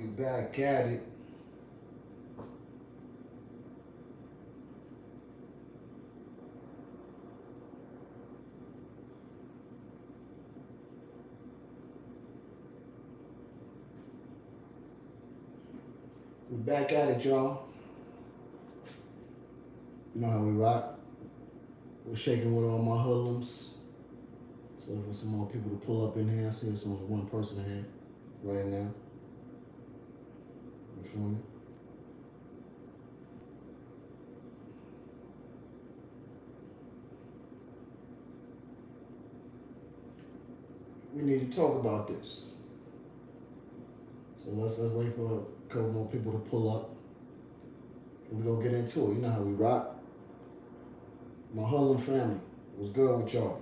We back at it. We back at it, y'all. You know how we rock. We're shaking with all my hoodlums. So for some more people to pull up in here, I see there's only one person in here right now. You feel me? We need to talk about this. So let's wait for a couple more people to pull up. We're gonna get into it. You know how we rock. My hoodlum family, what's good with y'all?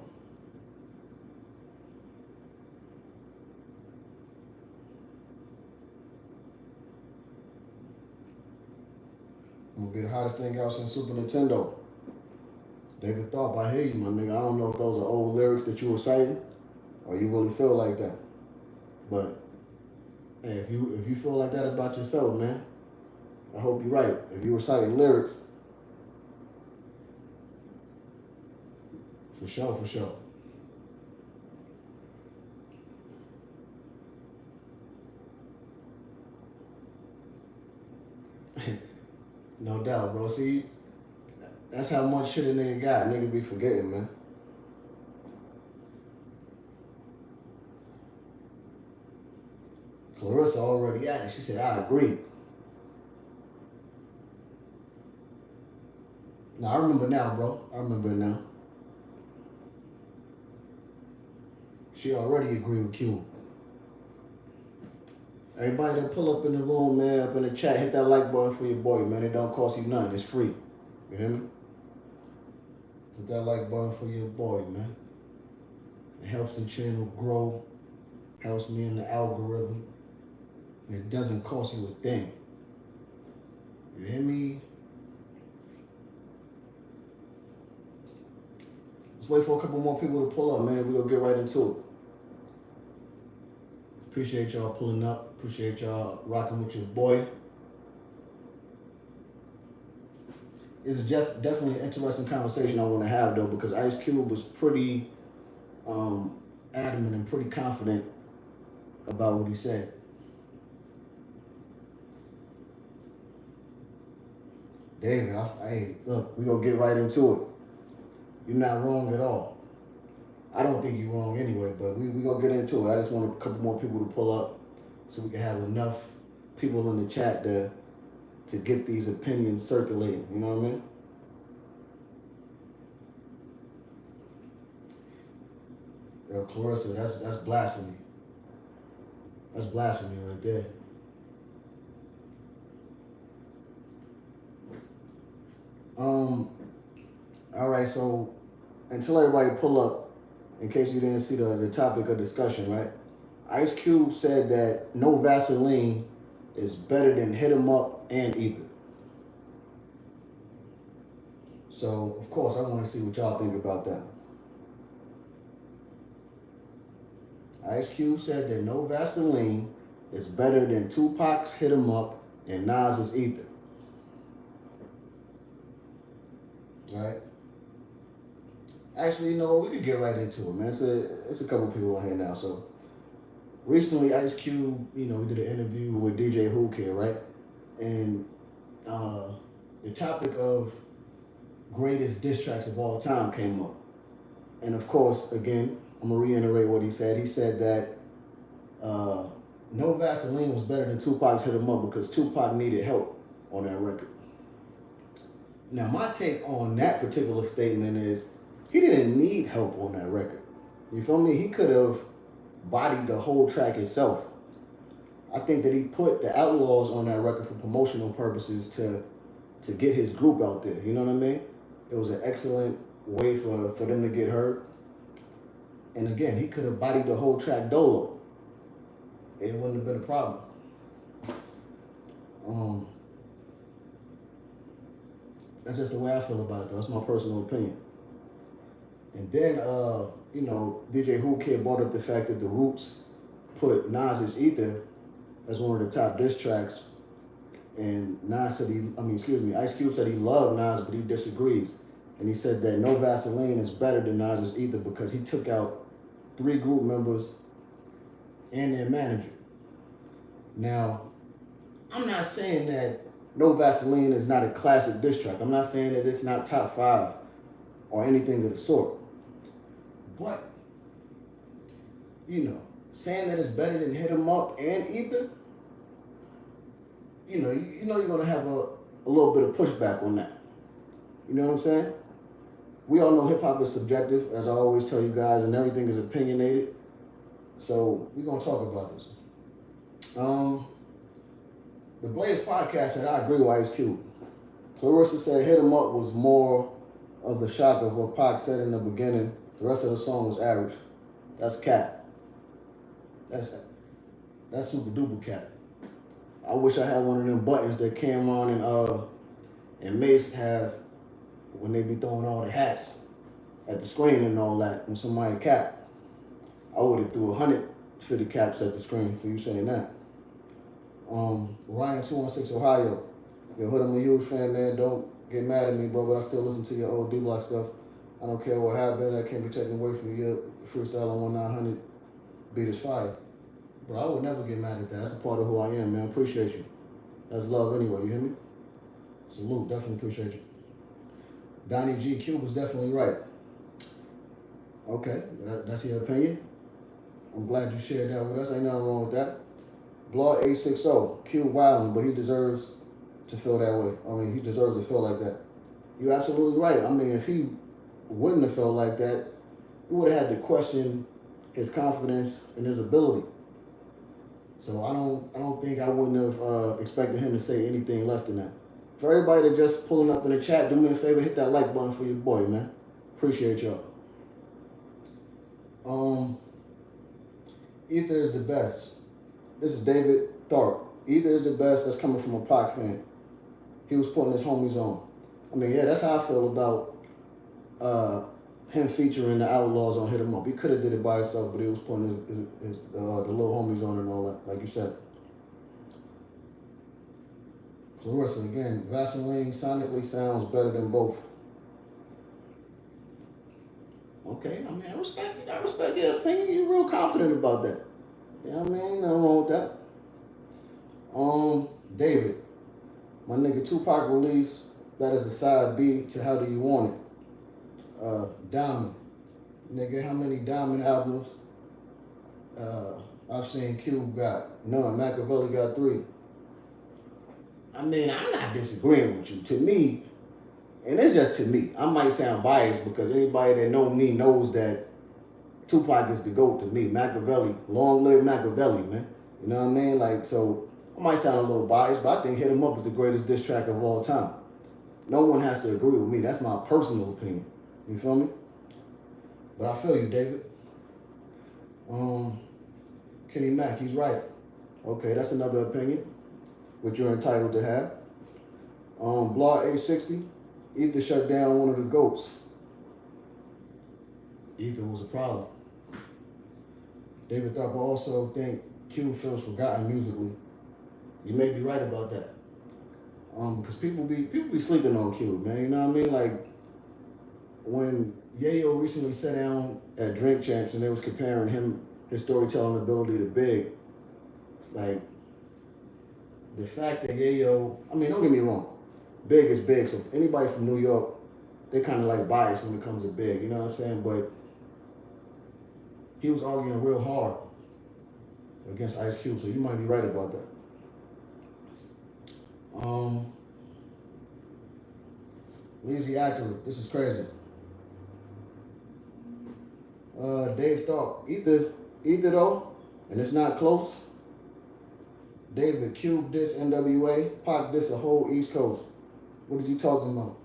I'm gonna be the hottest thing out since Super Nintendo. David Thorpe, I hear you, my nigga. I don't know if those are old lyrics that you were citing or you really feel like that. But hey, if you feel like that about yourself, man, I hope you're right. If you were citing lyrics, for sure, for sure. No doubt, bro. See, that's how much shit a nigga got. Nigga be forgetting, man. Clarissa already at it. She said, I agree. Now, I remember now, bro. I remember now. She already agreed with Q. Everybody that pull up in the room, man, up in the chat, hit that like button for your boy, man. It don't cost you nothing. It's free. You hear me? Hit that like button for your boy, man. It helps the channel grow, helps me in the algorithm, and it doesn't cost you a thing. You hear me? Let's wait for a couple more people to pull up, man. We're going to get right into it. Appreciate y'all pulling up. Appreciate y'all rocking with your boy. It's definitely an interesting conversation I want to have, though, because Ice Cube was pretty adamant and pretty confident about what he said. David, hey, look, we're going to get right into it. You're not wrong at all. I don't think you're wrong anyway, but we going to get into it. I just want a couple more people to pull up so we can have enough people in the chat to get these opinions circulating. You know what I mean? Yo, Clarissa, that's blasphemy. That's blasphemy right there. All right, so until everybody pull up, in case you didn't see the topic of discussion, right? Ice Cube said that no Vaseline is better than Hit 'em Up and Ether. So, of course, I want to see what y'all think about that. Ice Cube said that no Vaseline is better than Tupac's Hit 'em Up and Nas's Ether. Right? Actually, you know what? We could get right into it, man. It's a couple people on here now. So, recently, Ice Cube, you know, we did an interview with DJ Who Care, right? And the topic of greatest diss tracks of all time came up. And of course, again, I'm going to reiterate what he said. He said that No Vaseline was better than Tupac's Hit 'em Up because Tupac needed help on that record. Now, my take on that particular statement is he didn't need help on that record. You feel me? He could have bodied the whole track himself. I think that he put the Outlaws on that record for promotional purposes to get his group out there. You know what I mean? It was an excellent way for them to get heard. And again, he could have bodied the whole track dolo. It wouldn't have been a problem. That's just the way I feel about it, though. That's my personal opinion. And then, you know, DJ Who Kid brought up the fact that the Roots put Nas's Ether as one of the top diss tracks. And Ice Cube said he loved Nas, but he disagrees. And he said that No Vaseline is better than Nas's Ether because he took out 3 group members and their manager. Now, I'm not saying that No Vaseline is not a classic diss track. I'm not saying that it's not top 5 or anything of the sort. But, saying that it's better than Hit 'Em Up and Ether, you know you're gonna have a little bit of pushback on that. You know what I'm saying? We all know hip hop is subjective, as I always tell you guys, and everything is opinionated. So we're gonna talk about this. The Blaze podcast said I agree with Ice Cube. Clarissa said Hit 'Em Up was more of the shock of what Pac said in the beginning. The rest of the song was average. That's cap. That's super duper cap. I wish I had one of them buttons that Cameron and Mace have when they be throwing all the hats at the screen and all that. When somebody cap, I would have threw 150 caps at the screen for you saying that. Ryan 216 Ohio. Yo, Hood, I'm a huge fan, man. Don't get mad at me, bro, but I still listen to your old D-Block stuff. I don't care what happened. I can't be taken away from you. Your freestyle on 1900 beat is fire. Bro, I would never get mad at that. That's a part of who I am, man. Appreciate you. That's love anyway, you hear me? Salute, definitely appreciate you. Donnie G. Cube was definitely right. Okay, that's your opinion. I'm glad you shared that with us. Ain't nothing wrong with that. Blog 860, Cube wildin', but he deserves to feel that way. He deserves to feel like that. You're absolutely right. If he wouldn't have felt like that, he would have had to question his confidence and his ability. So I don't think I wouldn't have expected him to say anything less than that. For everybody that just pulling up in the chat, do me a favor, hit that like button for your boy, man. Appreciate y'all. Ether is the best. This is David Tharp. Ether is the best. That's coming from a Pac fan. He was putting his homies on. That's how I feel about him featuring the Outlaws on Hit 'Em Up. He could have did it by himself, but he was putting his the little homies on and all that, like you said. Clarissa, again, Vaseline sonically sounds better than both. Okay, I respect your opinion. You're real confident about that. Nothing wrong with that. David, my nigga Tupac released, that is the side B to How Do You Want It? Diamond. Nigga, how many Diamond albums? I've seen Cube got none. Machiavelli got 3. I'm not disagreeing with you. To me, and it's just to me, I might sound biased because anybody that knows me knows that Tupac is the GOAT to me. Machiavelli, long live Machiavelli, man. You know what I mean? So I might sound a little biased, but I think Hit 'Em Up is the greatest diss track of all time. No one has to agree with me. That's my personal opinion. You feel me? But I feel you, David. Kenny Mack, he's right. Okay, that's another opinion, which you're entitled to have. Blog 860, Ether shut down one of the GOATs. Ether was a problem. David Thorpe also think Cube feels forgotten musically. You may be right about that. Because people be sleeping on Cube, man. You know what I mean? Like when Yayo recently sat down at Drink Champs and they was comparing his storytelling ability to Big, like the fact that Yayo, don't get me wrong, Big is big, so anybody from New York, they kind of like biased when it comes to Big, you know what I'm saying? But he was arguing real hard against Ice Cube, so you might be right about that. Lazy accurate, this is crazy. Dave Thought, either though, and it's not close. David, Cube diss NWA, Pac diss a whole East Coast. What are you talking about?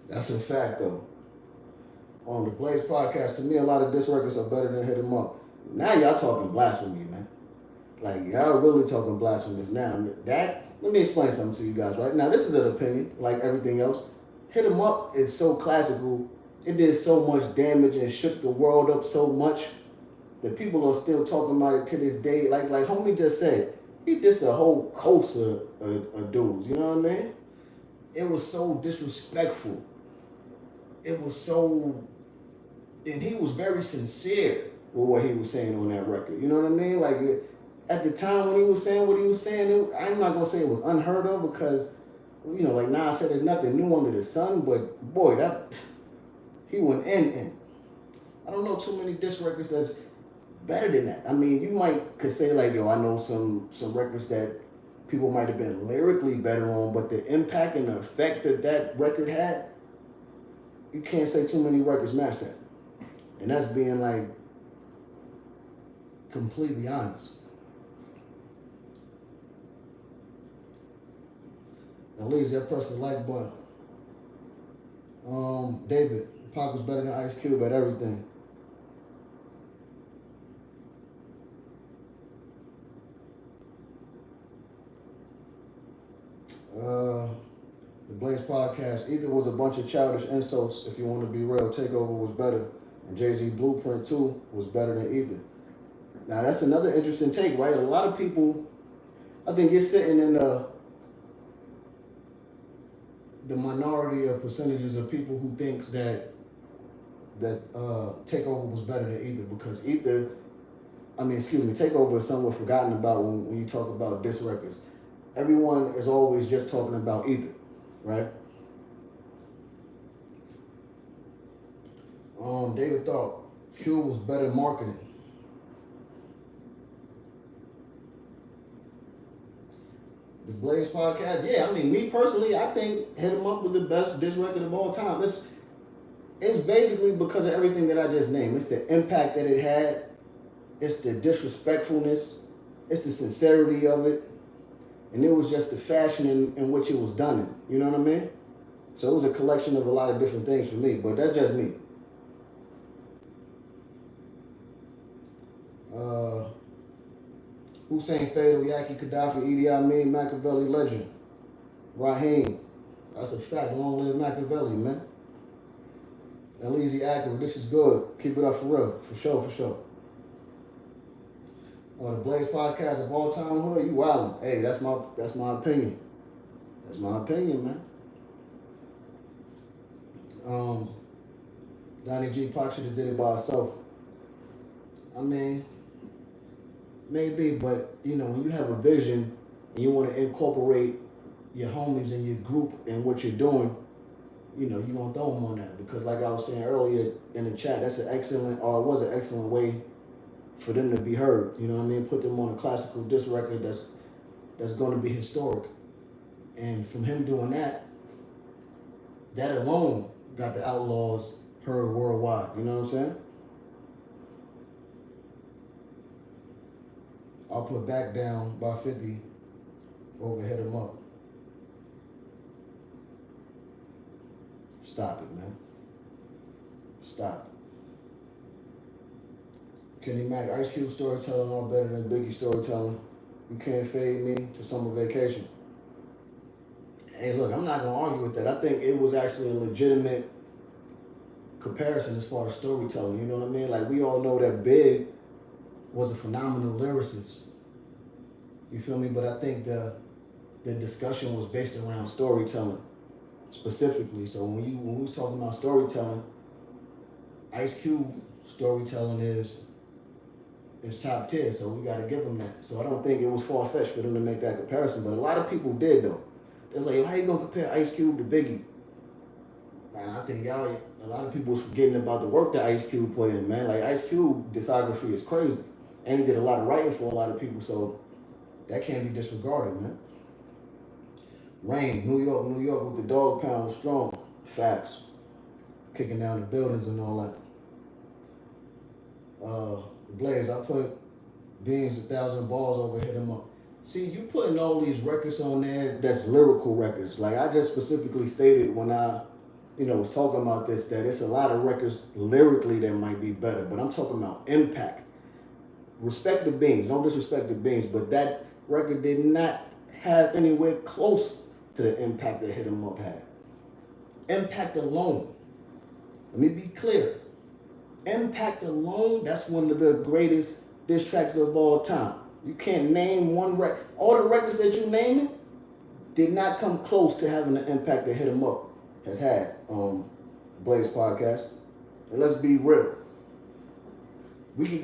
That's a fact though. On the Blaze podcast, to me, a lot of diss records are better than Hit 'Em Up. Now y'all talking blasphemy, man. Like y'all really talking blasphemous now. Let me explain something to you guys right now. This is an opinion, like everything else. Hit 'Em Up is so classical, it did so much damage and shook the world up so much that people are still talking about it to this day. Like homie just said, he dissed a whole coast of dudes. You know what I mean? It was so disrespectful. It was so, and he was very sincere with what he was saying on that record. You know what I mean? Like at the time when he was saying what he was saying, I'm not gonna say it was unheard of because, like Nas said, there's nothing new under the sun. But boy, that he went in. I don't know too many diss records that's better than that. I mean, you could say like, yo, I know some records that people might have been lyrically better on, but the impact and the effect that record had, you can't say too many records match that. And that's being like completely honest. At least that press the like button. David, Pac was better than Ice Cube at everything. The Blaze podcast, either was a bunch of childish insults, if you want to be real. Takeover was better. And Jay-Z Blueprint 2 was better than either. Now, that's another interesting take, right? A lot of people, I think you're sitting in the minority of percentages of people who thinks that Takeover was better than either, because Takeover is somewhat forgotten about when you talk about diss records. Everyone is always just talking about either, right? David thought Cube was better marketing. The Blaze podcast, yeah, me personally, I think Hit 'Em Up was the best diss record of all time. It's basically because of everything that I just named. It's the impact that it had. It's the disrespectfulness. It's the sincerity of it. And it was just the fashion in which it was done in. You know what I mean? So it was a collection of a lot of different things for me, but that's just me. Hussein Fatal, Yaki Gaddafi, Idi Amin, Machiavelli legend. Raheem, that's a fact. Long live Machiavelli, man. Eliezy Accurate, this is good. Keep it up for real. For sure. The Blaze podcast of all time hood, you wildin'. Hey, that's my opinion. That's my opinion, man. Donnie G. Pac should have did it by herself. Maybe, but when you have a vision and you want to incorporate your homies and your group and what you're doing, you're gonna throw them on that, because like I was saying earlier in the chat, it was an excellent way for them to be heard. You know what I mean? Put them on a classical disc record that's going to be historic. And from him doing that alone got the Outlaws heard worldwide. You know what I'm saying? I'll put Back Down by 50 over Hit 'Em Up. Stop it, man. Stop it. Kenny Mac, Ice Cube storytelling all better than Biggie storytelling. You can't fade me to summer vacation. Hey, look, I'm not going to argue with that. I think it was actually a legitimate comparison as far as storytelling. You know what I mean? Like, we all know that Big was a phenomenal lyricist. You feel me? But I think the discussion was based around storytelling specifically. So when we was talking about storytelling, Ice Cube storytelling is top tier, so we got to give him that. So I don't think it was far-fetched for them to make that comparison, but a lot of people did, though. They was like, how you going to compare Ice Cube to Biggie? Man, I think a lot of people was forgetting about the work that Ice Cube put in, man. Like, Ice Cube discography is crazy, and he did a lot of writing for a lot of people, so that can't be disregarded, man. Rain, New York with the dog pound was strong. Facts. Kicking down the buildings and all that. Blaze, I put Beans 1,000 balls over Hit 'Em Up. See, you putting all these records on there that's lyrical records. Like I just specifically stated when I, was talking about this, that it's a lot of records lyrically that might be better, but I'm talking about impact. Respect the Beans, don't disrespect the Beans, but that record did not have anywhere close to the impact that Hit 'Em Up had. Impact alone. Let me be clear. Impact alone, that's one of the greatest diss tracks of all time. You can't name one record. All the records that you naming did not come close to having the impact that Hit 'Em Up has had. Blaze podcast. And let's be real. You can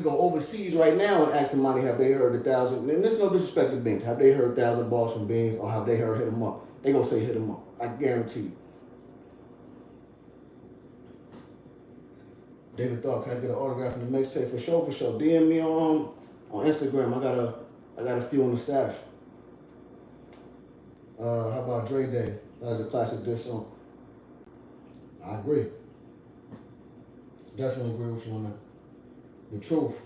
go overseas right now and ask somebody have they heard 1,000, and there's no disrespect to Beans. Have they heard 1,000 bars from Beans or have they heard Hit 'Em Up? They gonna say Hit 'Em Up. I guarantee you. David Thought, can I get an autograph in the mixtape? For sure, for sure. DM me on Instagram. I got a few in the stash. How about Dre Day? That is a classic diss song. I agree. Definitely agree with you on that. The Truth.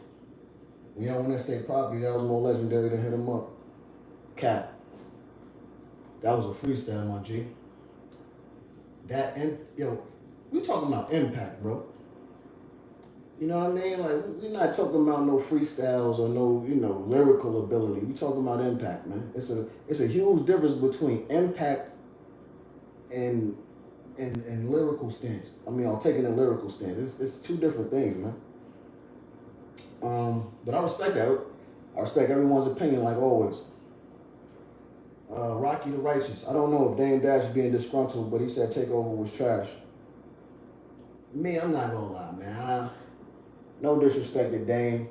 When y'all on that state property, that was more legendary than Hit 'Em Up. Cap. That was a freestyle, my G. That, and yo, we talking about impact, bro. You know what I mean? Like, we're not talking about no freestyles or no, lyrical ability. We talking about impact, man. It's a huge difference between impact and lyrical stance. I mean, I'm taking a lyrical stance. It's two different things, man. But I respect that. I respect everyone's opinion, like always. Rocky the Righteous. I don't know if Dame Dash being disgruntled, but he said Takeover was trash. Me, I'm not gonna lie, man. No disrespect to Dame,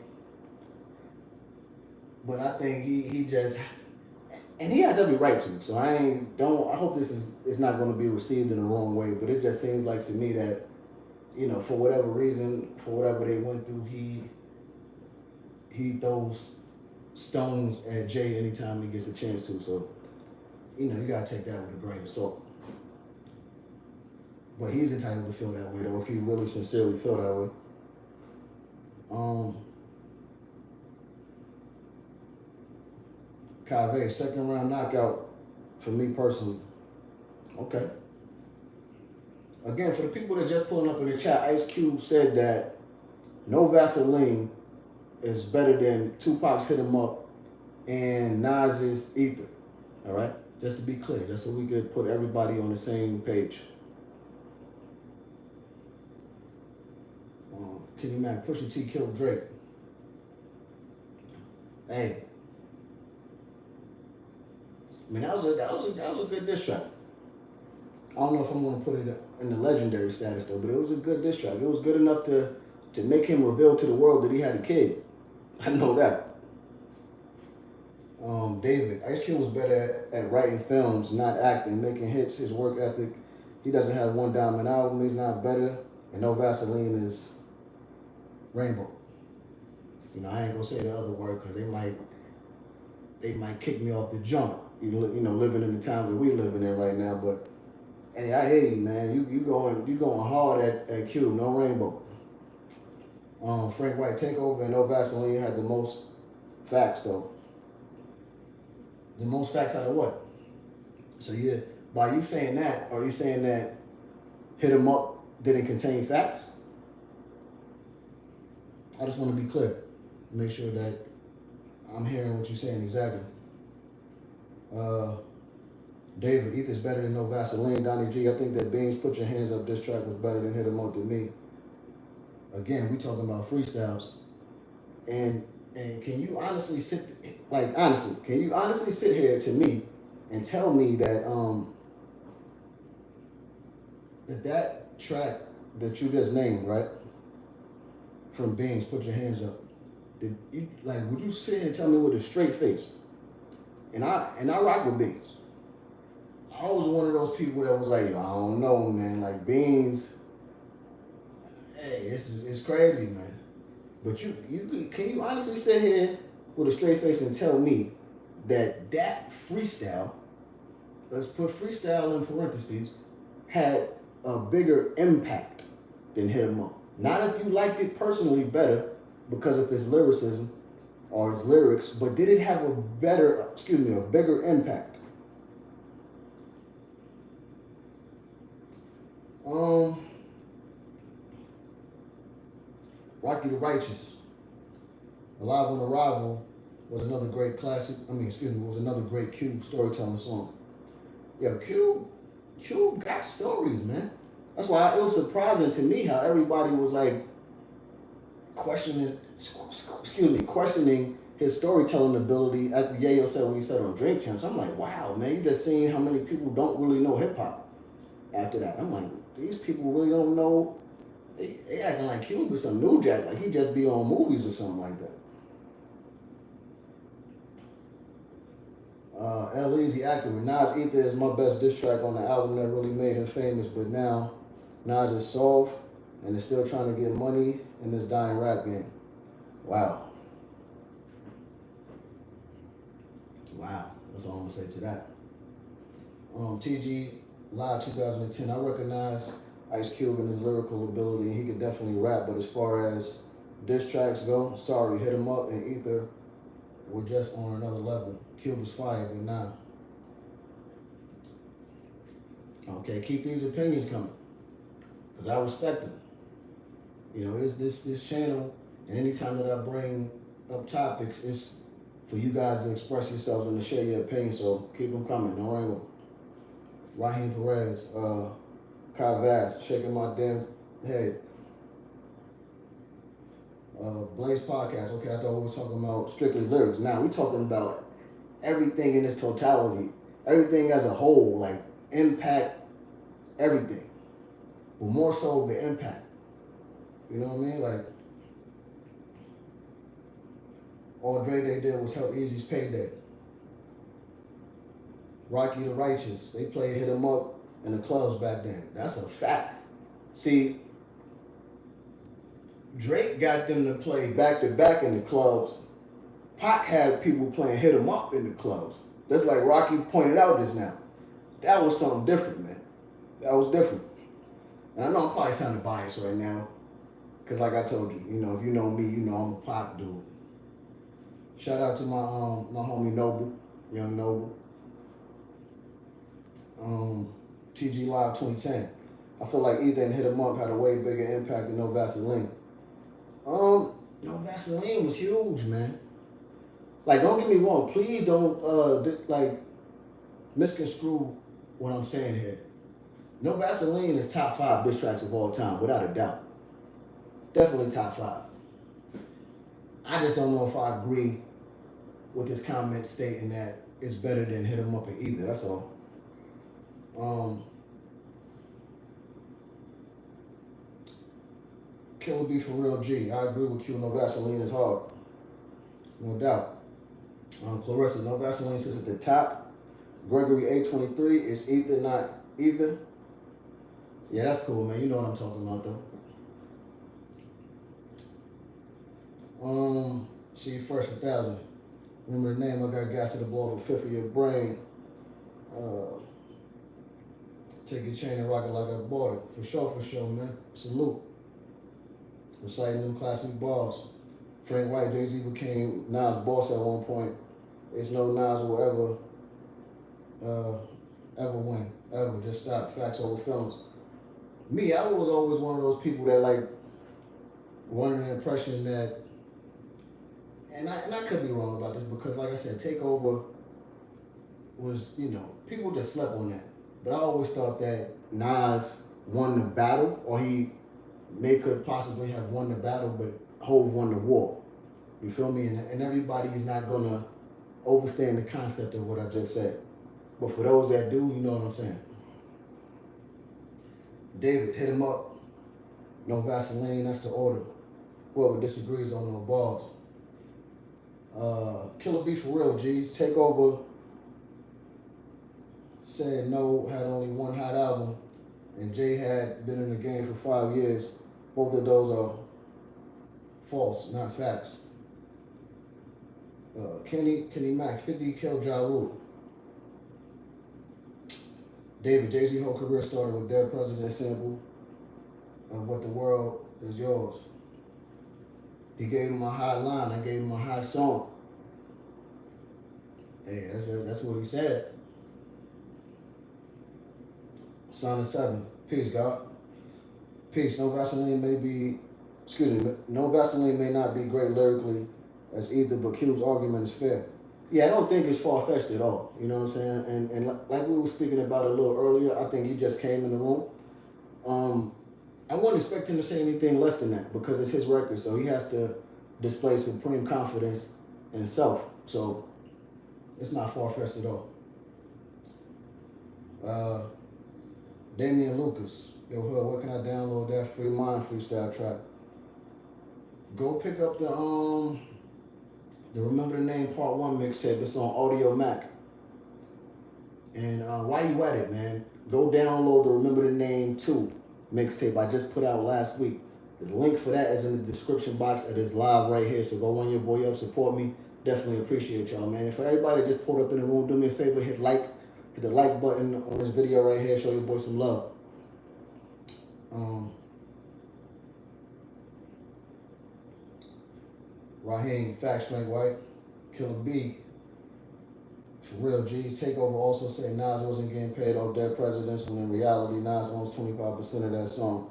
but I think he just, and he has every right to. So I hope this is not going to be received in the wrong way. But it just seems like to me that, for whatever reason, for whatever they went through, he throws stones at Jay anytime he gets a chance to. So, you gotta take that with a grain of salt. But he's entitled to feel that way, though, if he really sincerely feel that way. Kave, second round knockout for me personally. Okay. Again, for the people that just pulling up in the chat, Ice Cube said that No Vaseline is better than Tupac's Hit 'Em Up and Nas's Ether. All right? Just to be clear, just so we could put everybody on the same page. Kenny Mac, Pusha T killed Drake. Hey, I mean that was a good diss track. I don't know if I'm gonna put it in the legendary status though, but it was a good diss track. It was good enough to make him reveal to the world that he had a kid. I know that. David, Ice Cube was better at writing films, not acting, making hits. His work ethic. He doesn't have one diamond album. He's not better, and No Vaseline is Rainbow. I ain't gonna say the other word because they might kick me off the jump. Living in the time that we living in right now. But hey, I hear you, man. You going hard at Q. No Rainbow. Frank White Takeover and No Vaseline had the most facts though. The most facts out of what? So yeah, by you saying that, are you saying that Hit 'Em Up didn't contain facts? I just want to be clear. Make sure that I'm hearing what you're saying exactly. David, Ether's better than No Vaseline. Donnie G, I think that Beans Put Your Hands Up, this track was better than Hit 'Em Up to me. Again, we talking about freestyles. And can you honestly sit here to me and tell me that that track that you just named, right? From Beans, Put Your Hands Up. Would you sit here and tell me with a straight face? And I rock with Beans. I was one of those people that was like, I don't know, man. Like Beans, hey, it's crazy, man. But can you honestly sit here with a straight face and tell me that freestyle, let's put freestyle in parentheses, had a bigger impact than Hit 'Em Up? Not if you liked it personally better because of his lyricism or his lyrics, but did it have a bigger impact? Rocky the Righteous, Alive on Arrival was another great classic. Was another great Cube storytelling song. Yeah, Cube got stories, man. That's why it was surprising to me how everybody was like questioning, questioning his storytelling ability after Yayo said when he said on Drink Champs. I'm like, wow, man, you just seeing how many people don't really know hip hop after that. I'm like, these people really don't know. They acting like Cube is some new jack, like he just be on movies or something like that. L Easy accurate. Nas Ether is my best diss track on the album that really made him famous, but now Nas is soft and is still trying to get money in this dying rap game. Wow. Wow. That's all I'm gonna say to that. TG Live 2010. I recognize Ice Cube and his lyrical ability, and he could definitely rap. But as far as diss tracks go, sorry, Hit 'Em Up and Ether were just on another level. Cube was fired, but nah. Okay, keep these opinions coming, cause I respect them. You know, it's this channel, and anytime that I bring up topics, it's for you guys to express yourselves and to share your opinion. So keep them coming. No wrangle. Raheem Perez, Kai Vass, shaking my damn head. Blaze Podcast. Okay, I thought we were talking about strictly lyrics. Now we're talking about everything in its totality, everything as a whole, like impact, everything. But more so the impact. You know what I mean? Like, all Dre Day did was help Easy's payday. Rocky the Righteous, they played Hit 'Em Up in the clubs back then. That's a fact. See, Drake got them to play back to back in the clubs. Pac had people playing Hit 'Em Up in the clubs. That's like Rocky pointed out just now. That was something different, man. That was different. And I know I'm probably sounding biased right now, because like I told you, you know, if you know me, you know I'm a Pac dude. Shout out to my homie Noble, Young Noble. TG Live 2010. I feel like Ether and Hit 'Em Up had a way bigger impact than No Vaseline. No Vaseline was huge, man. Like, don't get me wrong. Please don't like misconstrue what I'm saying here. No Vaseline is top 5 diss tracks of all time, without a doubt. Definitely top 5. I just don't know if I agree with his comment stating that it's better than Hit 'Em Up and Ether. That's all. Killer B for real G. I agree with Q. No Vaseline is hard. No doubt. Clarissa, No Vaseline sits at the top. Gregory 823 is Ether, not Either. Yeah, that's cool, man. You know what I'm talking about, though. See, first 1,000. Remember the name? I got gas to the blow off a fifth of your brain. Take your chain and rock it like I bought it. For sure, man. Salute. Reciting them classic bars. Frank White, Jay-Z became Nas' boss at one point. There's no Nas will ever win. Ever. Just stop. Facts over films. Me, I was always one of those people that like wanted the impression that, and I could be wrong about this because like I said, Takeover was, you know, people just slept on that. But I always thought that Nas won the battle, or he could possibly have won the battle, but Hov won the war. You feel me? And everybody is not gonna overstand the concept of what I just said. But for those that do, you know what I'm saying. David, Hit 'Em Up. No Vaseline, that's the order. Whoever disagrees on no balls. Killer B for real, G's. Takeover said No had only one hot album, and Jay had been in the game for 5 years. Both of those are false, not facts. Kenny Mack, 50 killed Ja Rule. David, Jay-Z whole career started with Dead President sample of What the World Is Yours. He gave him a hot line, I gave him a hot song. Hey, that's what he said. Son of 7, peace, God. Peace. No Vaseline may not be great lyrically as either, but Cube's argument is fair. Yeah, I don't think it's far-fetched at all. You know what I'm saying? And like we were speaking about a little earlier, I think he just came in the room. I wouldn't expect him to say anything less than that because it's his record, so he has to display supreme confidence in self. So it's not far fetched at all. Uh, Damian Lucas, yo, Hood, where can I download that free mind freestyle track? Go pick up the Remember the Name Part 1 mixtape. It's on Audio Mac. And while you at it, man, go download the Remember the Name 2 mixtape I just put out last week. The link for that is in the description box. It is live right here. So go run your boy up, support me. Definitely appreciate y'all, man. And for everybody that just pulled up in the room, do me a favor, hit the like button on this video right here. Show your boy some love. Raheem, Facts, Frank White, Killer B, for real G's. Takeover also said Nas wasn't getting paid off Dead Presidents when in reality Nas owns 25% of that song.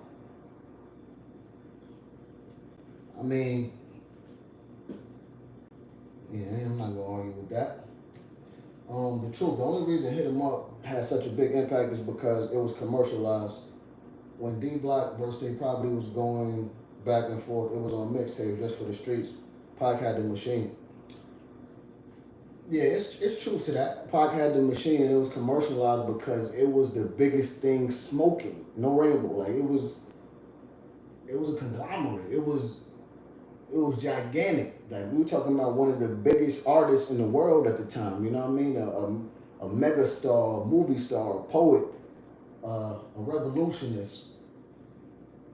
I mean, yeah, I'm not gonna argue with that. The truth, the only reason Hit 'Em Up had such a big impact is because it was commercialized. When D Block vs. State Property was going back and forth, it was on mixtape just for the streets. Pac had the machine. Yeah, it's truth to that. Pac had the machine and it was commercialized because it was the biggest thing smoking. No rainbow. Like it was a conglomerate. It was gigantic. Like we were talking about one of the biggest artists in the world at the time. You know what I mean? A mega star, a movie star, a poet, a revolutionist,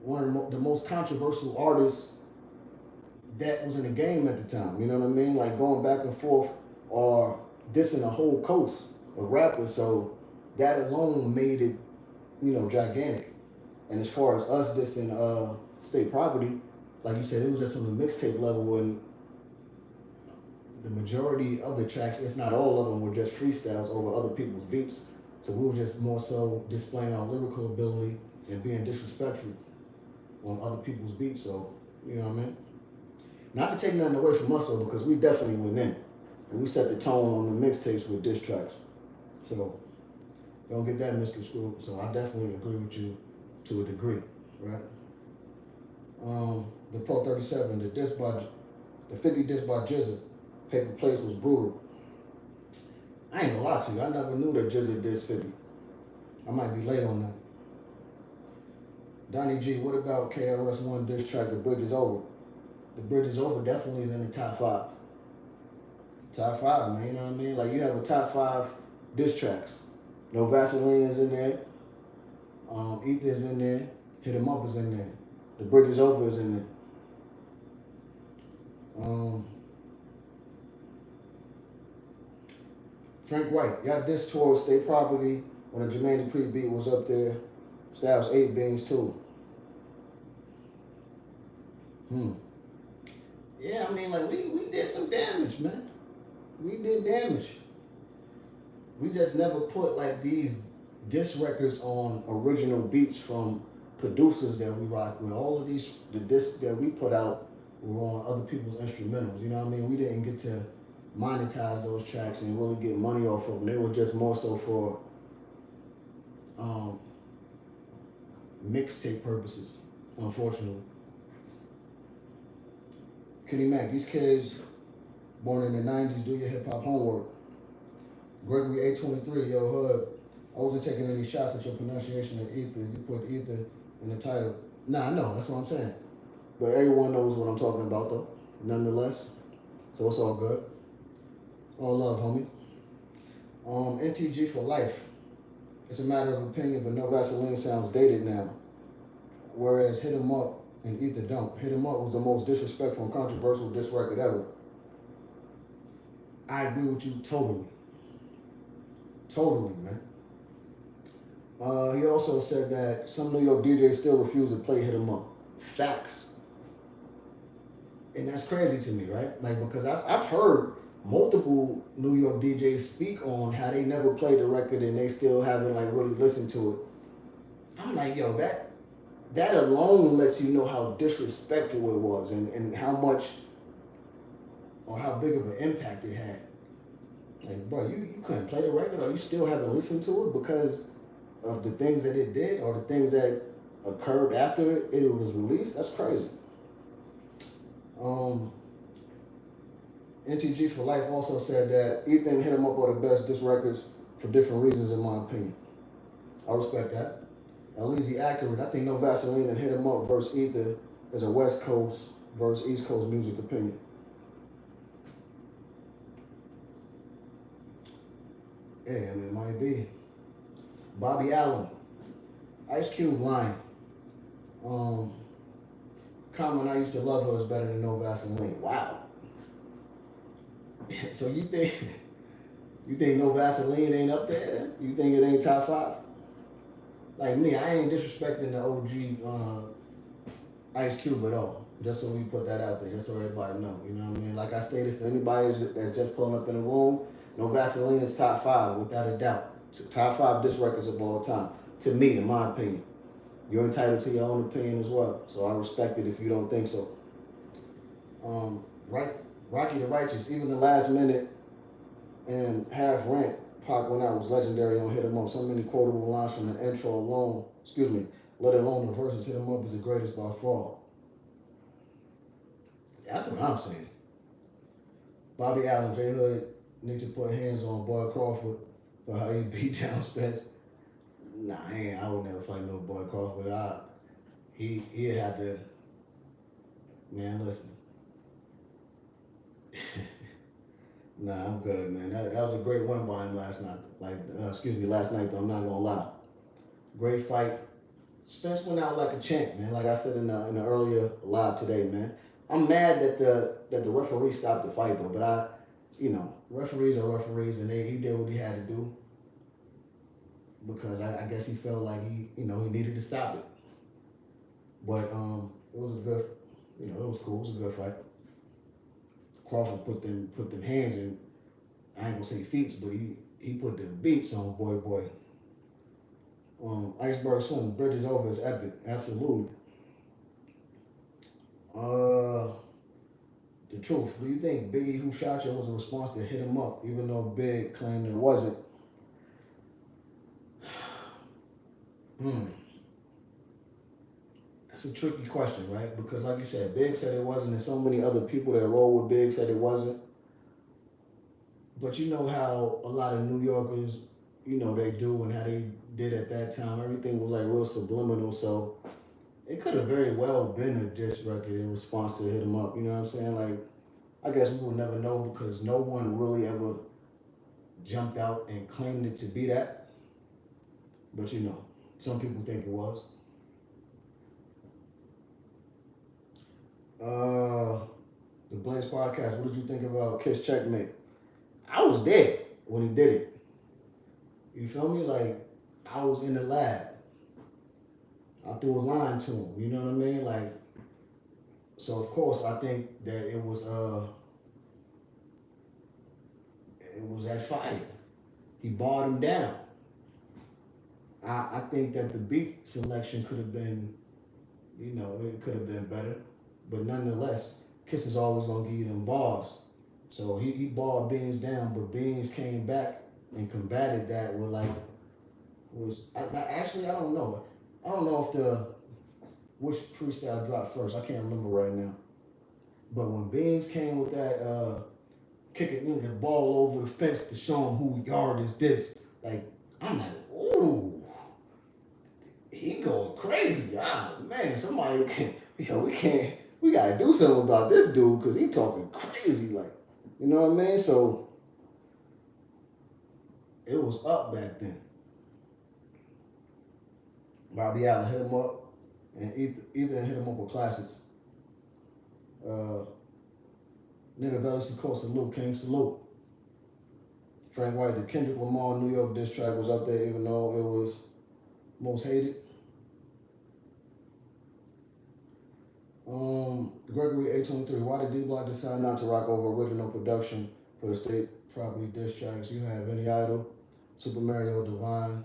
one of the most controversial artists that was in the game at the time. You know what I mean? Like going back and forth or dissing a whole coast of rappers. So that alone made it, gigantic. And as far as us dissing State Property, like you said, it was just on the mixtape level when the majority of the tracks, if not all of them, were just freestyles over other people's beats. So we were just more so displaying our lyrical ability and being disrespectful on other people's beats. So, you know what I mean? Not to take nothing away from us, though, because we definitely went in. And we set the tone on the mixtapes with diss tracks. So, don't get that misconstrued. So I definitely agree with you to a degree, right? The Pro 37, the 50 diss by Jizza, Paper Plates was brutal. I ain't gonna lie to you, I never knew that Jizza dissed 50. I might be late on that. Donnie G, what about KRS-One diss track, The Bridge Is Over? The Bridge Is Over definitely is in the top 5. Top 5, man, you know what I mean? Like, you have a top 5 diss tracks. No Vaseline is in there. Ether is in there. Hit 'Em Up is in there. The Bridge Is Over is in there. Frank White, got this towards State Property when the Jermaine Dupri beat was up there. Styles 8 Beans too. Yeah, I mean, like, we did some damage, man. We did damage. We just never put, like, these diss records on original beats from producers that we rock with. All of the discs that we put out were on other people's instrumentals. You know what I mean? We didn't get to monetize those tracks and really get money off of them. They were just more so for mixtape purposes, unfortunately. Kenny Mac, these kids born in the 90s, do your hip-hop homework. Gregory A23, yo, Hood, I wasn't taking any shots at your pronunciation of ether. You put ether in the title. Nah, I know, that's what I'm saying. But everyone knows what I'm talking about, though, nonetheless. So it's all good. All love, homie. NTG for life. It's a matter of opinion, but No Vaseline sounds dated now. Whereas Hit 'Em Up and Ether don't. Hit 'Em Up was the most disrespectful and controversial diss record ever. I agree with you totally. Totally, man. He also said that some New York DJs still refuse to play Hit 'Em Up. Facts. And that's crazy to me, right? Like, because I've heard multiple New York DJs speak on how they never played the record and they still haven't, like, really listened to it. I'm like, yo, that alone lets you know how disrespectful it was and how much or how big of an impact it had. Like, bro, you couldn't play the record or you still haven't listened to it because of the things that it did or the things that occurred after it was released. That's crazy. Um, NTG for Life also said that Ethan hit him up on the best disc records for different reasons, in my opinion. I respect that. Aleezy accurate. I think No Vaseline and Hit him up versus Ether is a West Coast versus East Coast music opinion. Yeah, I mean, it might be. Bobby Allen, Ice Cube line. Um, Common, I used to love her is better than No Vaseline. Wow. So you think No Vaseline ain't up there? You think it ain't top five? Like me, I ain't disrespecting the OG Ice Cube at all. Just so we put that out there, just so everybody know. You know what I mean? Like I stated, for anybody that's just pulling up in the room, No Vaseline is top five without a doubt. Top five disc records of all time. To me, in my opinion, you're entitled to your own opinion as well. So I respect it if you don't think so. Right, Rocky the Righteous, even the last minute and half rant Pac went out was legendary on Hit 'em Up. So many quotable lines from the intro alone, let alone the verses. Hit 'em Up is the greatest by far. That's what I'm saying. Bobby Allen, J Hood need to put hands on Bud Crawford for how he beat down Spence. Nah, I would never fight no Bud Crawford. He had to, man, listen. Nah, I'm good, man. That was a great win by him last night. Last night though. I'm not gonna lie. Great fight. Spence went out like a champ, man. Like I said in the earlier live today, man. I'm mad that the referee stopped the fight though, but referees are referees, and he did what he had to do because I guess he felt like he needed to stop it. But it was a good, it was cool. It was a good fight. Crawford put them hands in. I ain't gonna say feats, but he put the beats on boy. Iceberg Swim, Bridges Over is epic, absolutely. Uh, the truth. Do you think Biggie Who Shot You was a response to Hit 'em Up, even though Big claimed it wasn't? Hmm. That's a tricky question, right? Because like you said, Big said it wasn't, and so many other people that roll with Big said it wasn't. But you know how a lot of New Yorkers, they do and how they did at that time. Everything was like real subliminal. So it could have very well been a diss record in response to Hit 'em Up. You know what I'm saying? Like, I guess we will never know because no one really ever jumped out and claimed it to be that. But some people think it was. Uh, the Blaze podcast. What did you think about Kiss Checkmate? I was there when he did it. You feel me? Like, I was in the lab. I threw a line to him. You know what I mean? Like, so of course I think that it was at fire. He barred him down. I think that the beat selection could have been, it could have been better. But nonetheless, Kiss is always gonna give you them bars. So he barred Beans down, but Beans came back and combated that with actually I don't know. I don't know which freestyle dropped first. I can't remember right now. But when Beans came with that kicking the ball over the fence to show him who yard is this, like I'm like, ooh, he going crazy. Ah man, somebody can we gotta do something about this dude because he talking crazy, like, you know what I mean? So it was up back then. Bobby Allen hit him up, and Ethan hit him up with classics. Uh, Nina Velasquez called Salute, King Salute. Frank White, the Kendrick Lamar New York diss track was up there, even though it was most hated. Gregory A23, why did D-Block decide not to rock over original production for the state property diss tracks? You have Any Idol, Super Mario, Divine,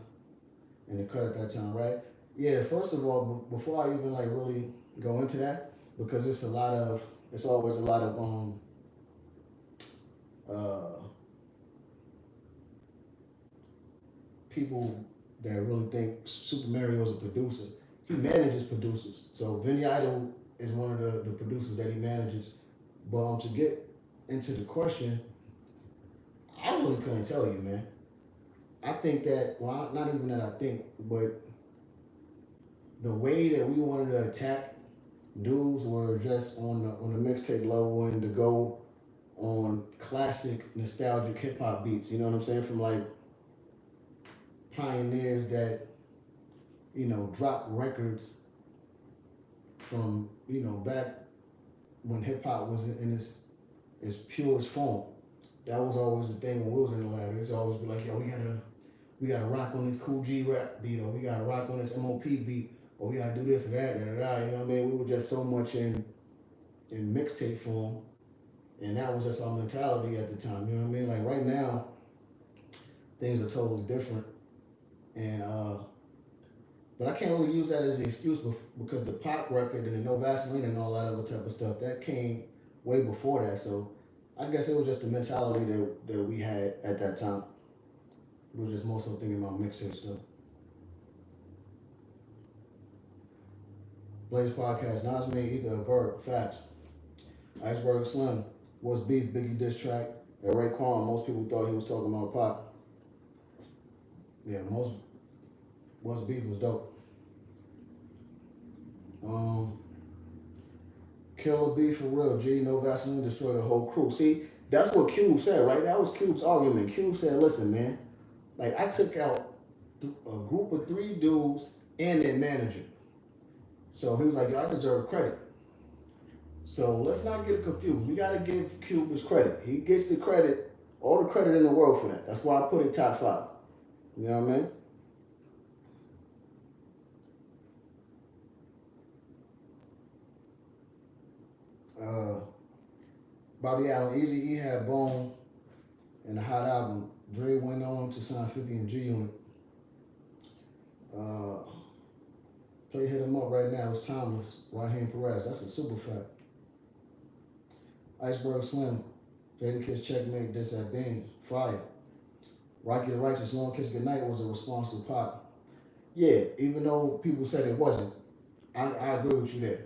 and the cut at that time, right? Yeah, first of all, before I even really go into that, because it's always a lot of uh, people that really think Super Mario is a producer. he manages producers. So Vinny Idol is one of the producers that he manages. But to get into the question, I really couldn't tell you, man. I think that, well, not even that I think, but the way that we wanted to attack dudes were just on the mixtape level and to go on classic nostalgic hip hop beats. You know what I'm saying? From like pioneers that dropped records from back when hip hop was in its purest form. That was always the thing when we was in the lab. It's always be like, yo, we gotta rock on this Cool G rap beat, or we gotta rock on this MOP beat, or we gotta do this or that, da da da. You know what I mean? We were just so much in mixtape form, and that was just our mentality at the time. You know what I mean? Like right now, things are totally different, and but I can't really use that as an excuse because the pop record and the No Vaseline and all that other type of stuff that came way before that. So I guess it was just the mentality that we had at that time. We were just more so thinking about mixtape stuff. Blaze Podcast, Nas made either a verb, facts. Iceberg Slim, What's Beef, Biggie diss track. At Raekwon, most people thought he was talking about pop. Yeah, most What's Beef was dope. Killer B for real, G, No Vaseline destroyed the whole crew. See, that's what Cube said, right? That was Cube's argument. Cube said, listen, man, like I took out a group of three dudes and their manager. So he was like, yo, I deserve credit. So let's not get confused. We gotta give Cube his credit. He gets the credit, all the credit in the world for that. That's why I put it top 5. You know what I mean? Bobby Allen, Easy E had Bone and a hot album. Dre went on to sign 50 and G Unit. Play Hit Him Up right now. It's Thomas, Raheem Perez. That's a super fact. Iceberg Slim, Jadakiss Checkmate, this at Bean. Fire. Rocky the Righteous, Long Kiss Goodnight was a response to Pop. Yeah, even though people said it wasn't, I agree with you there.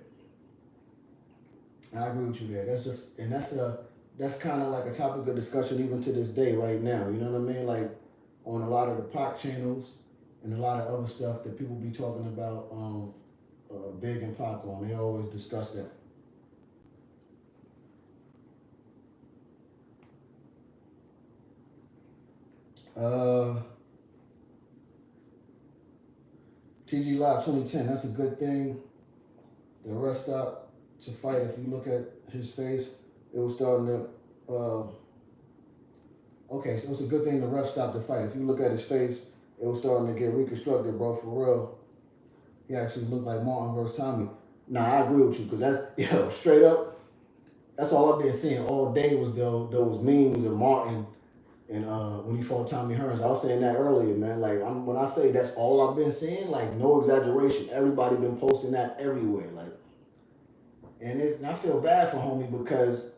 I agree with you there. That's just, and that's kind of like a topic of discussion even to this day right now. You know what I mean? Like on a lot of the pop channels and a lot of other stuff that people be talking about Big and Pac on. They always discuss that. TG Live 2010, that's a good thing. The rest stop to fight. If you look at his face, it was starting to. Okay, so it's a good thing the ref stopped the fight. If you look at his face, it was starting to get reconstructed, bro. For real, he actually looked like Martin versus Tommy. Nah, I agree with you because that's straight up. That's all I've been seeing all day was those memes of Martin and when he fought Tommy Hearns. I was saying that earlier, man. Like when I say that's all I've been seeing, like no exaggeration. Everybody been posting that everywhere, like. And I feel bad for homie because,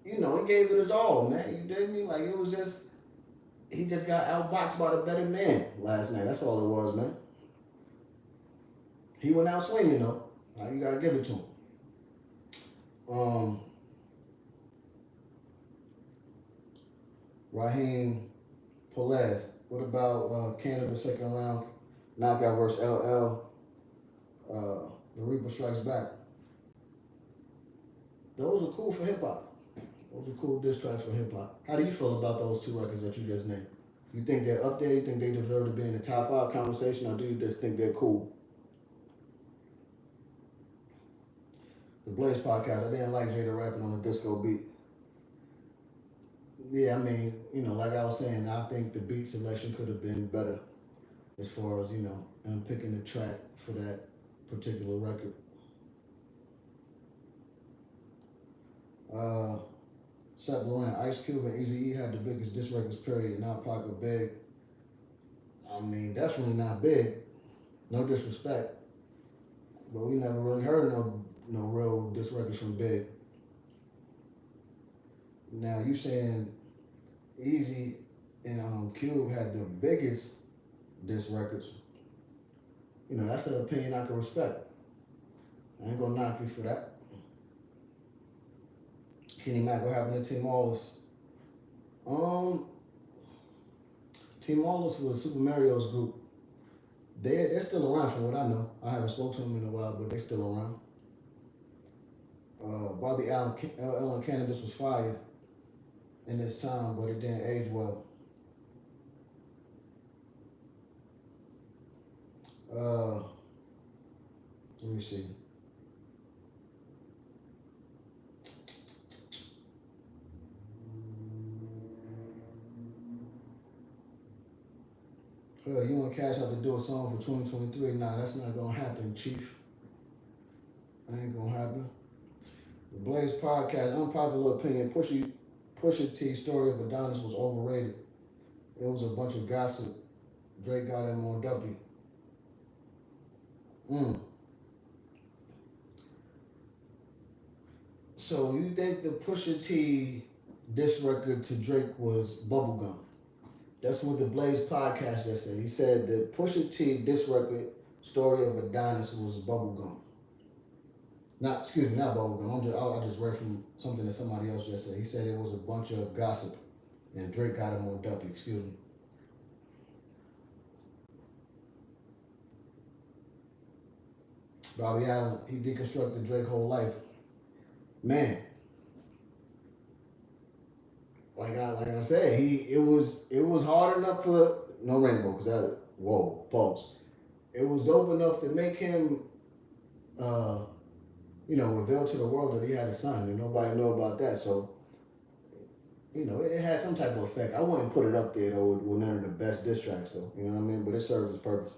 he gave it his all, man. You dig me? Like it was just, he just got outboxed by the better man last night. That's all it was, man. He went out swinging though. Now you gotta give it to him. Raheem Pelez. What about Canada second round knockout versus LL? The Reaper Strikes Back. Those are cool for hip hop. Those are cool diss tracks for hip hop. How do you feel about those two records that you just named? You think they're up there? You think they deserve to be in the top 5 conversation, or do you just think they're cool? The Blaze Podcast. I didn't like Jada rapping on the disco beat. Yeah, I mean, like I was saying, I think the beat selection could have been better as far as, picking the track for that particular record. Seth Rollin, Ice Cube, and Eazy-E had the biggest diss records, period. Not Pac or Big. I mean, definitely not Big. No disrespect. But we never really heard no real diss records from Big. Now, you saying Easy and Cube had the biggest diss records. That's an opinion I can respect. I ain't gonna knock you for that. Kenny Mack, what happened to Team Lawless? Um, Team Lawless was Super Mario's group. They're still around from what I know. I haven't spoken to them in a while, but they're still around. Bobby Allen Cannabis was fired in this time, but it didn't age well. Uh, Let me see. You want Cash out to do a song for 2023? Nah, that's not gonna happen, Chief. Ain't gonna happen. The Blaze podcast, unpopular opinion. Pusha T story of Adonis was overrated. It was a bunch of gossip. Drake got him on W. Mm. So you think the Pusha T diss record to Drake was bubblegum? That's what the Blaze podcast just said. He said the Pusha T diss record story of Adonis was bubblegum. Not bubblegum. I just read from something that somebody else just said. He said it was a bunch of gossip, and Drake got him on W. Excuse me. Bobby Allen, he deconstructed Drake's whole life. Man, like I said, it was hard enough for no rainbow because that whoa pause. It was dope enough to make him, uh, reveal to the world that he had a son, and nobody knew about that. So it had some type of effect. I wouldn't put it up there though with none of the best diss tracks though. You know what I mean? But it serves its purpose.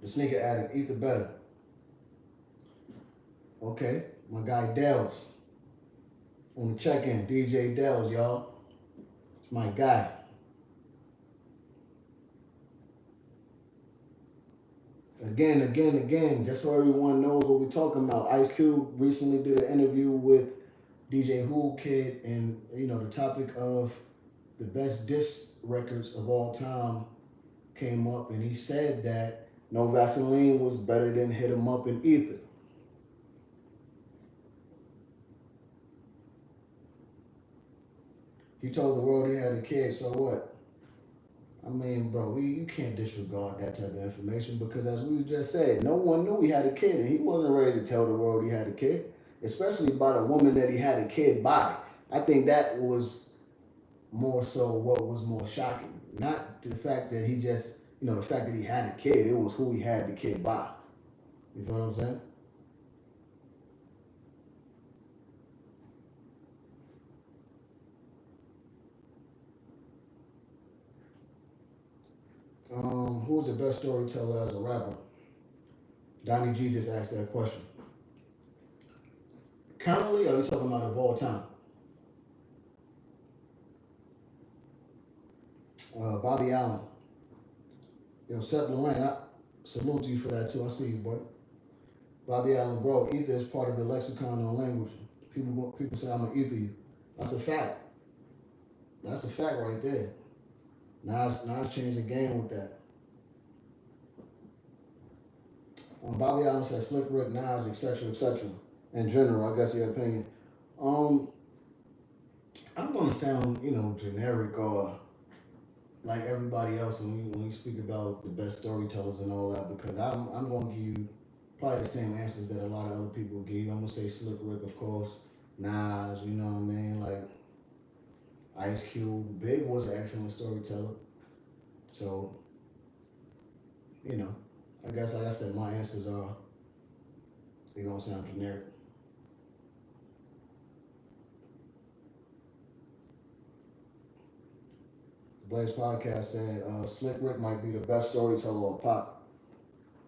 The sneaker addict, eat the better. Okay, my guy Dells on the check-in. DJ Dells, y'all. It's my guy. Again, just so everyone knows what we're talking about. Ice Cube recently did an interview with DJ Who Kid, and the topic of the best diss records of all time came up, and he said that No Vaseline was better than Hit 'Em Up in Ether. He told the world he had a kid, so what? I mean, bro, you can't disregard that type of information because, as we just said, no one knew he had a kid, and he wasn't ready to tell the world he had a kid, especially about a woman that he had a kid by. I think that was more so what was more shocking, not the fact that he just, the fact that he had a kid. It was who he had the kid by. You feel what I'm saying? Who's the best storyteller as a rapper? Donnie G just asked that question. Currently, or are you talking about of all time? Bobby Allen. Yo, Seth Loren, I salute you for that too. I see you, boy. Bobby Allen, bro, ether is part of the lexicon on language. People say I'm gonna ether you. That's a fact. That's a fact right there. Now it's changed the game with that. Bobby Allen said Slick Rick, Nas, etc., etc. In general, I guess your opinion. Um, I'm gonna sound, generic or like everybody else when we speak about the best storytellers and all that because I'm gonna give you probably the same answers that a lot of other people give you. I'm gonna say Slick Rick, of course, Nas, you know what I mean, like Ice Cube. Big was an excellent storyteller. So, I guess like I said, my answers are they're gonna sound generic. Blaze podcast said Slick Rick might be the best storyteller of pop.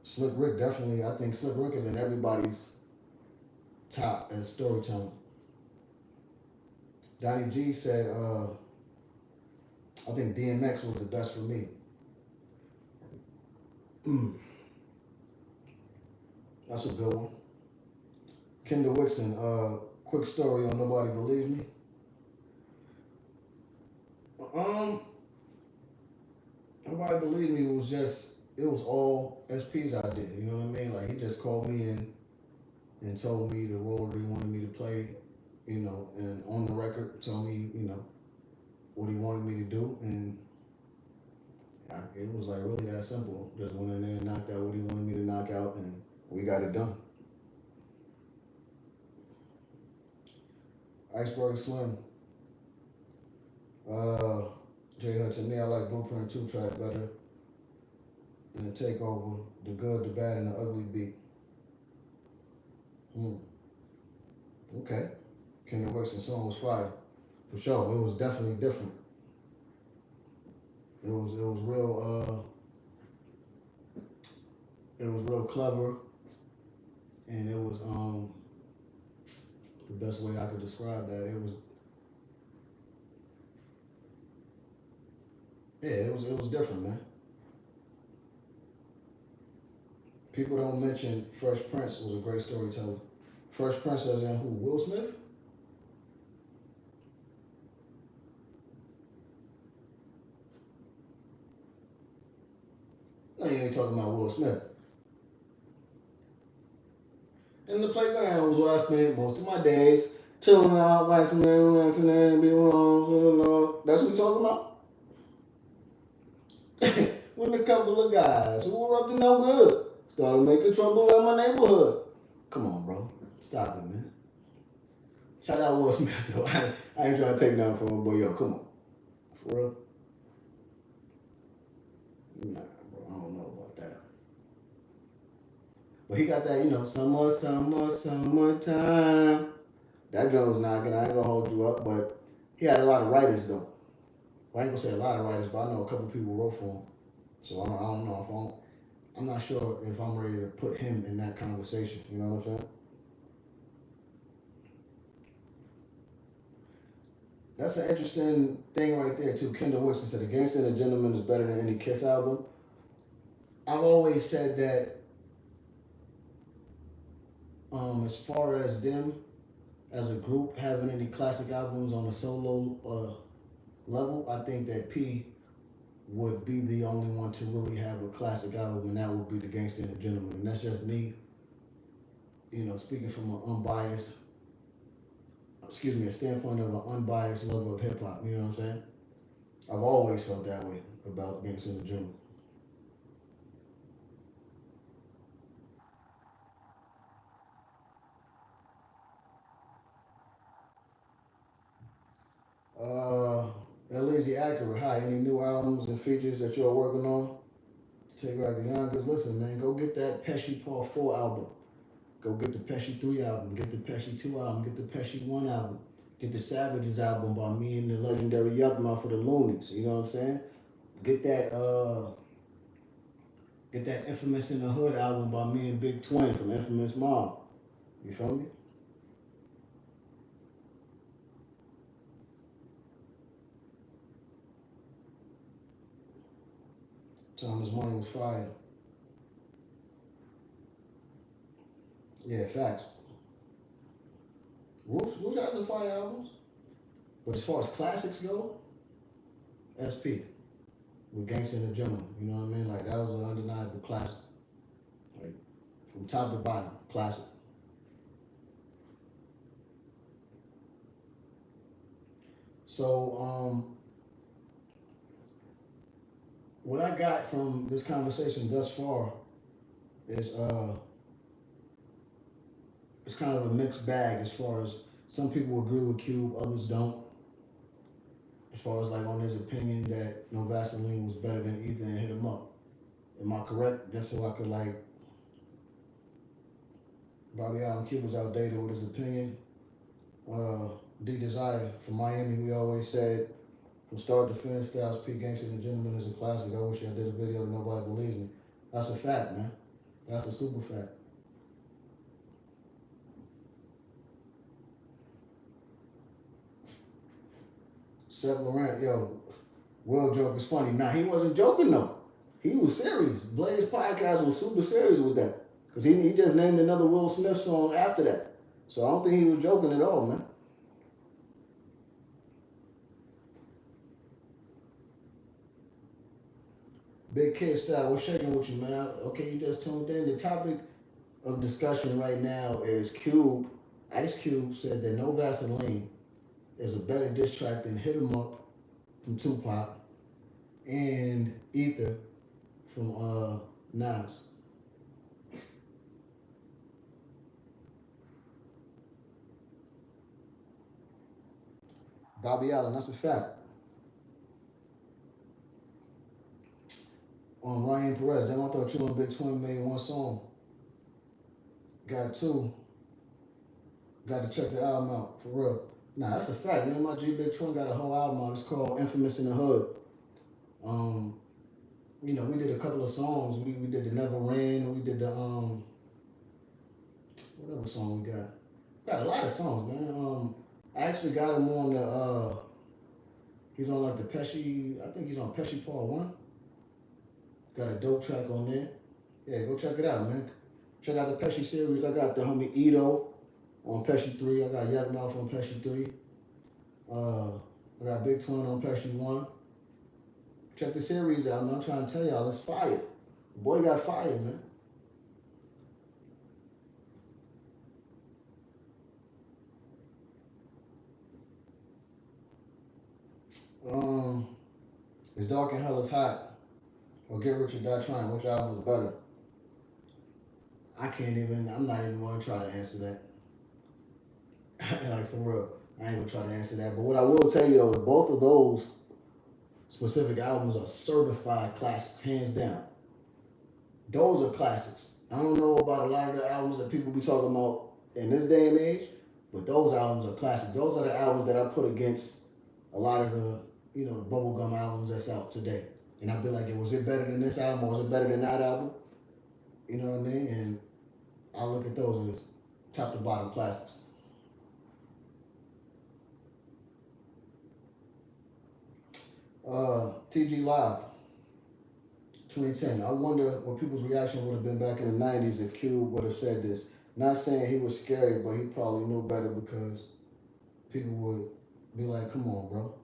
Slick Rick definitely. I think Slick Rick is in everybody's top as storytelling. Donnie G said, I think DMX was the best for me. That's a good one. Kendall Wixon, quick story on Nobody Believe Me. Um, Nobody Believe Me was just it was all SP's idea. You know what I mean? Like he just called me in and told me the role that he wanted me to play. You know, and on the record, told me what he wanted me to do, and it was like really that simple. Just went in there and knocked out what he wanted me to knock out, and we got it done. Iceberg Slim. Uh, J Hud, to me, I like Blueprint 2 track better than Take Over, the good, the bad, and the ugly beat. Hmm. Okay. Kendrick Wilson's song was fire. For sure. It was definitely different. It was real clever, and it was the best way I could describe that. It was different, man. People don't mention Fresh Prince was a great storyteller. Fresh Prince as in who? Will Smith? No, you ain't talking about Will Smith. In the playground was where I spent most of my days. Chilling out, waxing and be wrong. That's what we talking about? With a couple of guys who were up to no good. Started making trouble in my neighborhood. Come on, bro. Stop it, man. Shout out Will Smith, though. I ain't trying to take nothing from him, but yo, come on. For real? Nah, bro. I don't know about that. But he got that, summertime. That drum was knocking. I ain't gonna hold you up, but he had a lot of writers, though. Well, I ain't gonna say a lot of writers, but I know a couple people wrote for him. So I don't know if I'm not sure if I'm ready to put him in that conversation. You know what I'm saying? That's an interesting thing right there too. Kendall Wilson said, "The Gangster and the Gentleman is better than any Kiss album." I've always said that. As far as them as a group having any classic albums on a solo level, I think that P would be the only one to really have a classic album, and that would be The Gangster and the Gentleman. And that's just me, speaking from an unbiased, a standpoint of an unbiased lover of hip hop. You know what I'm saying? I've always felt that way about Gangster and the Gentleman. Uh, Lazy Accurate. Hi, any new albums and features that you're working on? Take back the youngers. Listen, man, go get that Pesci Part 4 album. Go get the Pesci 3 album. Get the Pesci 2 album. Get the Pesci 1 album. Get the Savages album by me and the legendary Yuckmouth for the Loonies. You know what I'm saying? Get that Infamous in the Hood album by me and Big Twin from Infamous Mob. You feel me? Thomas Money was fire. Yeah, facts. Wolf has some fire albums. But as far as classics go, SP with Gangsta and the Gentleman. You know what I mean? Like that was an undeniable classic. Like from top to bottom, classic. So what I got from this conversation thus far is it's kind of a mixed bag as far as some people agree with Cube, others don't. As far as like on his opinion that no Vaseline was better than Ether and hit him up. Am I correct? Just so I could like Bobby Allen Cube was outdated with his opinion. D Desire from Miami, we always said from start to finish, Styles P Gangsta and the Gentleman is a classic. I wish I did a video that nobody believes me. That's a fact, man. That's a super fact. Seth Laurent, yo, Will joke is funny. Nah, he wasn't joking though. He was serious. Blaze podcast was super serious with that. Because he just named another Will Smith song after that. So I don't think he was joking at all, man. Big Kid Style, what's shaking with you, man? Okay, you just tuned in. The topic of discussion right now is Cube. Ice Cube said that No Vaseline is a better diss track than Hit 'Em Up from Tupac and Ether from Nas. Bobby Allen, that's a fact. Ryan Perez, then I thought you and Big Twin made one song. Got two. Got to check the album out, for real. Nah, that's a fact. Me and my G Big Twin got a whole album out. It's called Infamous in the Hood. Um, we did a couple of songs. We did the Never Ran. We did the whatever song we got. Got a lot of songs, man. I actually got him on the he's on like the Pesci. I think he's on Pesci Part One. Got a dope track on there. Yeah, go check it out, man. Check out the Pesci series. I got the homie Ito on Pesci 3. I got Yak Mouth on Pesci 3. Uh, I got Big Twin on Pesci 1. Check the series out, man. I'm trying to tell y'all, it's fire. The boy got fire, man. Um, it's Dark and Hell is Hot or Get Rich or Die Trying. Which album is better? I can't even, I'm not even going to try to answer that. Like, for real. I ain't going to try to answer that. But what I will tell you, though, is both of those specific albums are certified classics, hands down. Those are classics. I don't know about a lot of the albums that people be talking about in this day and age, but those albums are classics. Those are the albums that I put against a lot of the bubblegum albums that's out today. And I'd be like, was it better than this album or was it better than that album? You know what I mean? And I look at those as top to bottom classics. TG Live, 2010. I wonder what people's reaction would have been back in the 90s if Cube would have said this. Not saying he was scary, but he probably knew better because people would be like, come on, bro.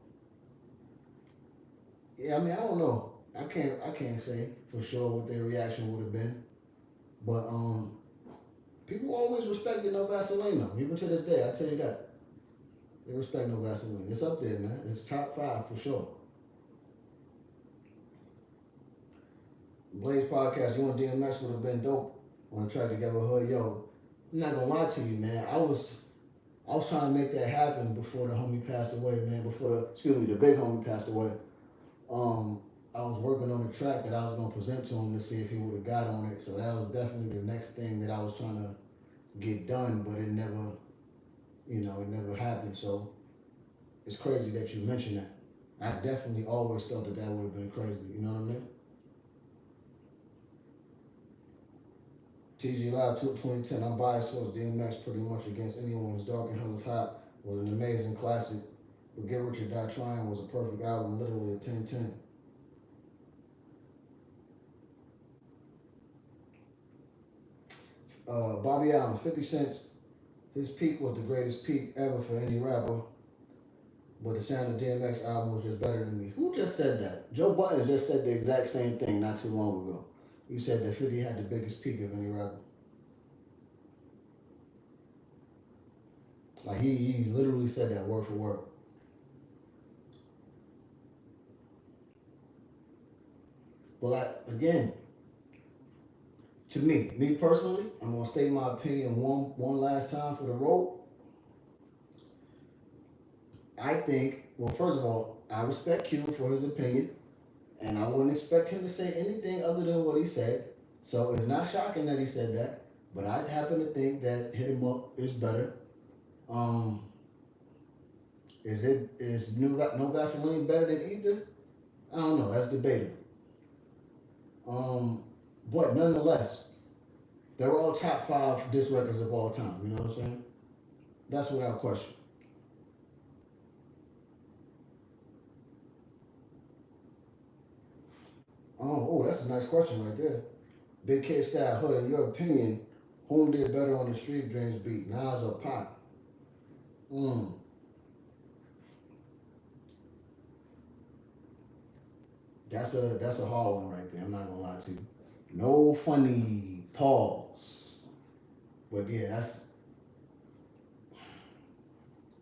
Yeah, I mean, I don't know. I can't say for sure what their reaction would have been. But people always respected No Vaseline though. Even to this day, I tell you that. They respect No Vaseline. It's up there, man. It's top five for sure. Blaze podcast, you and DMX would have been dope on the track together. Hood, yo, I'm not gonna lie to you, man. I was trying to make that happen before the homie passed away, man. The big homie passed away. I was working on a track that I was gonna present to him to see if he would have got on it. So that was definitely the next thing that I was trying to get done, but it never happened. So it's crazy that you mentioned that. I definitely always thought that would have been crazy. You know what I mean? TG Live 2010. I'm biased towards DMX pretty much against anyone who's Dark and Hell is Hot was an amazing classic. But Get Rich or Die Trying was a perfect album, literally a 10-10. Bobby Allen, 50 Cent, his peak was the greatest peak ever for any rapper, but the sound of DMX album was just better than me. Who just said that? Joe Button just said the exact same thing not too long ago. He said that 50 had the biggest peak of any rapper. Like he literally said that word for word. But like again, to me personally, I'm gonna state my opinion one last time for the road. I think, well, first of all, I respect Q for his opinion, and I wouldn't expect him to say anything other than what he said. So it's not shocking that he said that, but I happen to think that Hit 'Em Up is better. Um, is No Vaseline better than Ether? I don't know. That's debatable. Um, but nonetheless, they're all top five disc records of all time. You know what I'm saying? That's without question. Oh, that's a nice question right there. Big K Style Hood, in your opinion, whom did better on the Street Dreams beat, Nas or Pac? That's a hard one right there. I'm not gonna lie to you. No funny pause. But yeah, that's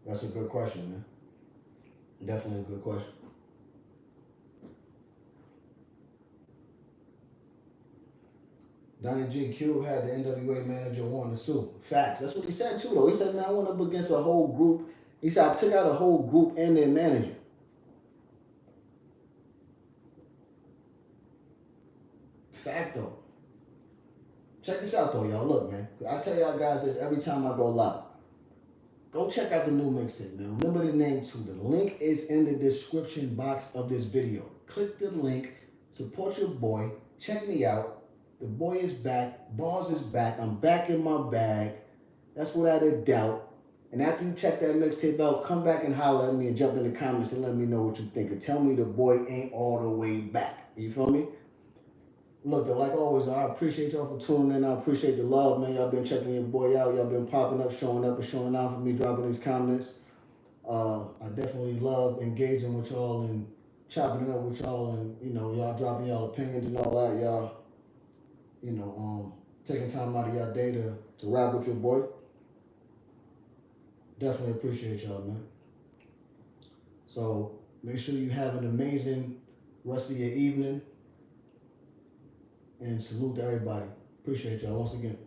a good question, man. Definitely a good question. Donnie G. Q had the NWA manager want to sue. Facts. That's what he said too, though. He said, "Man, I went up against a whole group." He said, "I took out a whole group and their manager." Fact though. Check this out though, y'all. Look, man. I tell y'all guys this every time I go live. Go check out the new mixtape, man. Remember the name too. The link is in the description box of this video. Click the link. Support your boy. Check me out. The boy is back. Bars is back. I'm back in my bag. That's without a doubt. And after you check that mixtape out, come back and holler at me and jump in the comments and let me know what you think. And tell me the boy ain't all the way back. You feel me? Look, though, like always, I appreciate y'all for tuning in. I appreciate the love, man. Y'all been checking your boy out. Y'all been popping up and showing out for me, dropping these comments. I definitely love engaging with y'all and chopping it up with y'all, and y'all dropping y'all opinions and all that. Y'all, taking time out of y'all day to rap with your boy. Definitely appreciate y'all, man. So make sure you have an amazing rest of your evening, and salute to everybody. Appreciate y'all once again.